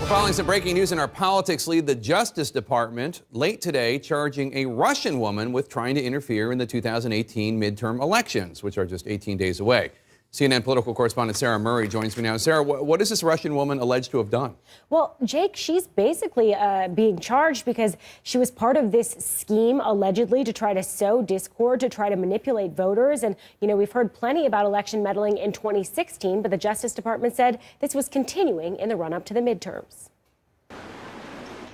Following some breaking news in our politics lead, the Justice Department late today charging a Russian woman with trying to interfere in the 2018 midterm elections, which are just 18 days away. CNN political correspondent Sarah Murray joins me now. Sarah, what is this Russian woman alleged to have done? Well, Jake, she's basically being charged because she was part of this scheme, allegedly, to try to sow discord, to try to manipulate voters. And, we've heard plenty about election meddling in 2016, but the Justice Department said this was continuing in the run-up to the midterms.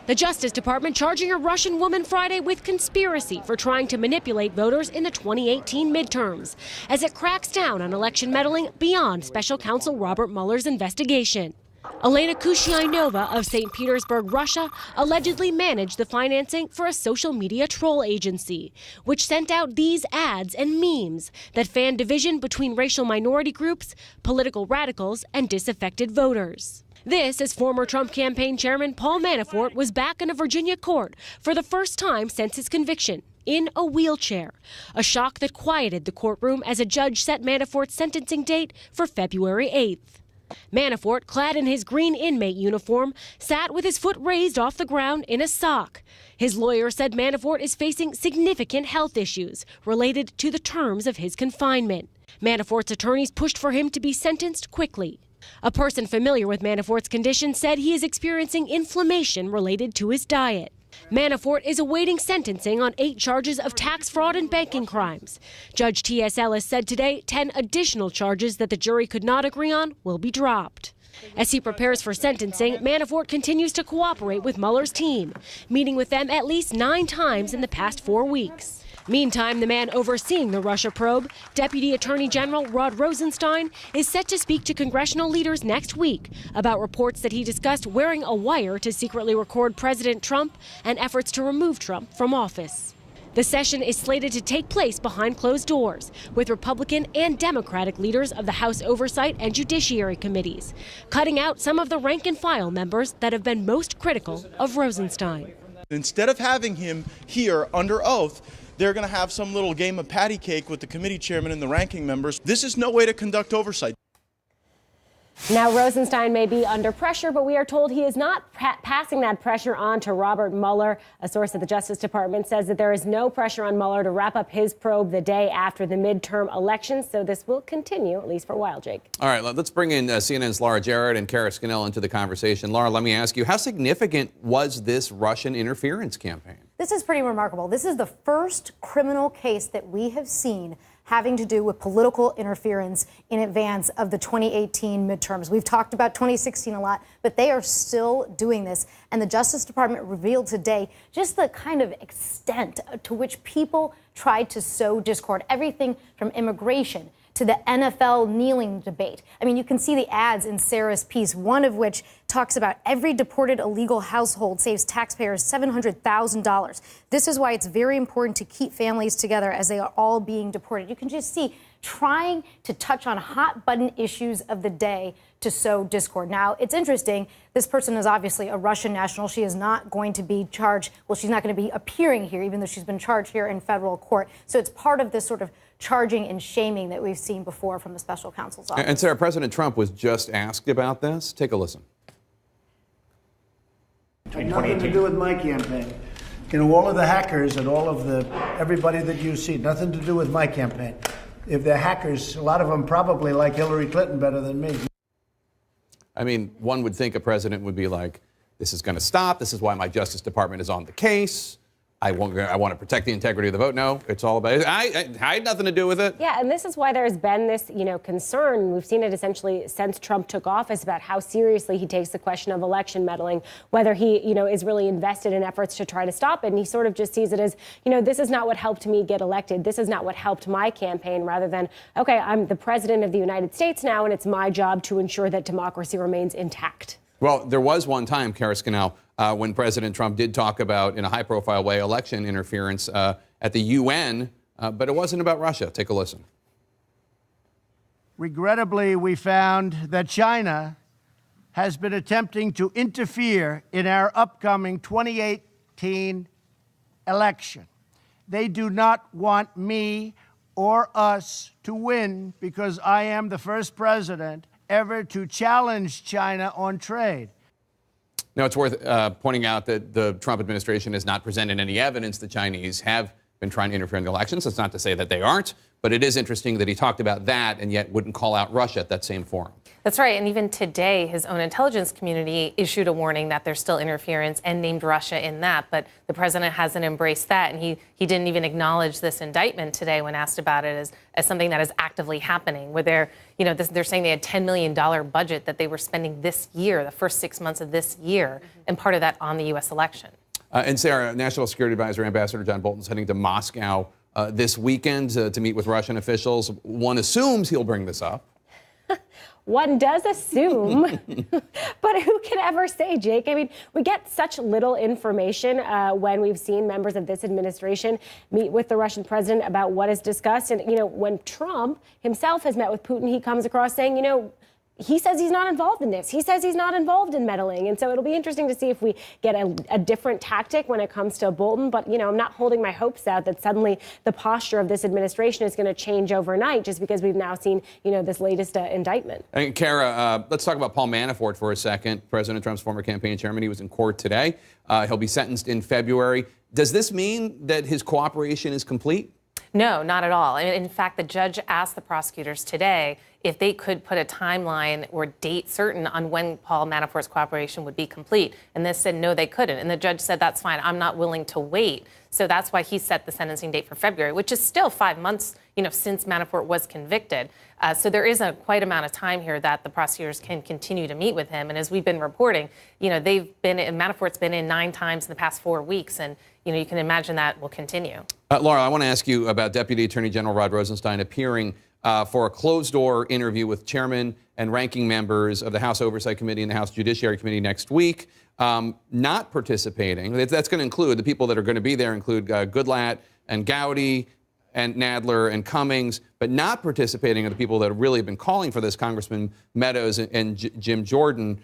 The Justice Department charging a Russian woman Friday with conspiracy for trying to manipulate voters in the 2018 midterms as it cracks down on election meddling beyond Special Counsel Robert Mueller's investigation. Elena Kusyainova of St. Petersburg, Russia, allegedly managed the financing for a social media troll agency, which sent out these ads and memes that fanned division between racial minority groups, political radicals, and disaffected voters. This as former Trump campaign chairman Paul Manafort was back in a Virginia court for the first time since his conviction, in a wheelchair, a shock that quieted the courtroom as a judge set Manafort's sentencing date for February 8th. Manafort, clad in his green inmate uniform, sat with his foot raised off the ground in a sock. His lawyer said Manafort is facing significant health issues related to the terms of his confinement. Manafort's attorneys pushed for him to be sentenced quickly. A person familiar with Manafort's condition said he is experiencing inflammation related to his diet. Manafort is awaiting sentencing on 8 charges of tax fraud and banking crimes. Judge T.S. Ellis said today 10 additional charges that the jury could not agree on will be dropped. As he prepares for sentencing, Manafort continues to cooperate with Mueller's team, meeting with them at least 9 times in the past 4 weeks. Meantime, the man overseeing the Russia probe, Deputy Attorney General Rod Rosenstein, is set to speak to congressional leaders next week about reports that he discussed wearing a wire to secretly record President Trump and efforts to remove Trump from office. The session is slated to take place behind closed doors, with Republican and Democratic leaders of the House Oversight and Judiciary Committees, cutting out some of the rank-and-file members that have been most critical of Rosenstein. Instead of having him here under oath, they're going to have some little game of patty cake with the committee chairman and the ranking members. This is no way to conduct oversight. Now, Rosenstein may be under pressure, but we are told he is not passing that pressure on to Robert Mueller. A source at the Justice Department says that there is no pressure on Mueller to wrap up his probe the day after the midterm elections. So this will continue, at least for a while, Jake. All right, let's bring in CNN's Laura Jarrett and Kara Scannell into the conversation. Laura, let me ask you, how significant was this Russian interference campaign? This is pretty remarkable. This is the first criminal case that we have seen having to do with political interference in advance of the 2018 midterms. We've talked about 2016 a lot, but they are still doing this. And the Justice Department revealed today just the kind of extent to which people tried to sow discord, everything from immigration to the NFL kneeling debate. I mean, you can see the ads in Sarah's piece, one of which talks about every deported illegal household saves taxpayers $700,000. This is why it's very important to keep families together as they are all being deported. You can just see trying to touch on hot button issues of the day to sow discord. Now, it's interesting. This person is obviously a Russian national. She is not going to be charged. Well, she's not going to be appearing here, even though she's been charged here in federal court. So it's part of this sort of charging and shaming that we've seen before from the special counsel's office. And Sarah, President Trump was just asked about this. Take a listen. Nothing to do with my campaign. You know, all of the hackers and all of everybody that you see, nothing to do with my campaign. If they're hackers, a lot of them probably like Hillary Clinton better than me. I mean, one would think a president would be like, this is going to stop. This is why my Justice Department is on the case. I want to protect the integrity of the vote. No, it's all about it. I had nothing to do with it. Yeah, and this is why there's been this, concern. We've seen it essentially since Trump took office about how seriously he takes the question of election meddling, whether he, is really invested in efforts to try to stop it. And he sort of just sees it as, this is not what helped me get elected. This is not what helped my campaign, rather than, okay, I'm the president of the United States now, and it's my job to ensure that democracy remains intact. Well, there was one time, Kara Scannell, when President Trump did talk about, in a high-profile way, election interference at the UN, but it wasn't about Russia. Take a listen. Regrettably, we found that China has been attempting to interfere in our upcoming 2018 election. They do not want me or us to win because I am the first president ever to challenge China on trade. Now, it's worth pointing out that the Trump administration has not presented any evidence the Chinese have been trying to interfere in the elections. That's not to say that they aren't, but it is interesting that he talked about that and yet wouldn't call out Russia at that same forum. That's right. And even today, his own intelligence community issued a warning that there's still interference and named Russia in that. But the president hasn't embraced that. And he didn't even acknowledge this indictment today when asked about it as something that is actively happening, where they're saying they had $10 million budget that they were spending this year, the first 6 months of this year, and part of that on the U.S. election. And Sarah, National Security Advisor Ambassador John Bolton's heading to Moscow this weekend to meet with Russian officials. One assumes he'll bring this up. One does assume, but who can ever say, Jake? I mean, we get such little information when we've seen members of this administration meet with the Russian president about what is discussed. And, when Trump himself has met with Putin, he comes across saying, he says he's not involved in this. He says he's not involved in meddling. And so it'll be interesting to see if we get a different tactic when it comes to Bolton. But, I'm not holding my hopes out that suddenly the posture of this administration is going to change overnight just because we've now seen, this latest indictment. And Kara, let's talk about Paul Manafort for a second. President Trump's former campaign chairman. He was in court today. He'll be sentenced in February. Does this mean that his cooperation is complete? No, not at all. In fact, the judge asked the prosecutors today if they could put a timeline or date certain on when Paul Manafort's cooperation would be complete. And they said, no, they couldn't. And the judge said, that's fine. I'm not willing to wait. So that's why he set the sentencing date for February, which is still 5 months, since Manafort was convicted. So there is a quite amount of time here that the prosecutors can continue to meet with him. And as we've been reporting, Manafort's been in 9 times in the past 4 weeks. And, you can imagine that will continue. Laura, I want to ask you about Deputy Attorney General Rod Rosenstein appearing for a closed-door interview with chairman and ranking members of the House Oversight Committee and the House Judiciary Committee next week. Not participating. That's going to include, the people that are going to be there include Goodlatte and Gowdy and Nadler and Cummings, but not participating are the people that have really been calling for this, Congressman Meadows and Jim Jordan.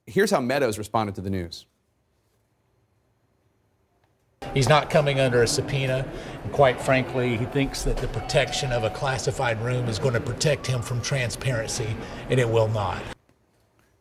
Here's how Meadows responded to the news. He's not coming under a subpoena, and quite frankly, he thinks that the protection of a classified room is going to protect him from transparency, and it will not.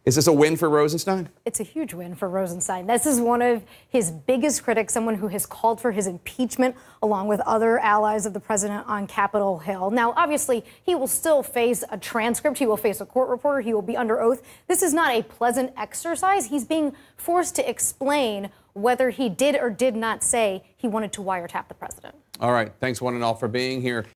Is this a win for Rosenstein? It's a huge win for Rosenstein. This is one of his biggest critics, someone who has called for his impeachment along with other allies of the president on Capitol Hill. Now, obviously, he will still face a transcript. He will face a court reporter. He will be under oath. This is not a pleasant exercise. He's being forced to explain whether he did or did not say he wanted to wiretap the president. All right. Thanks, one and all, for being here.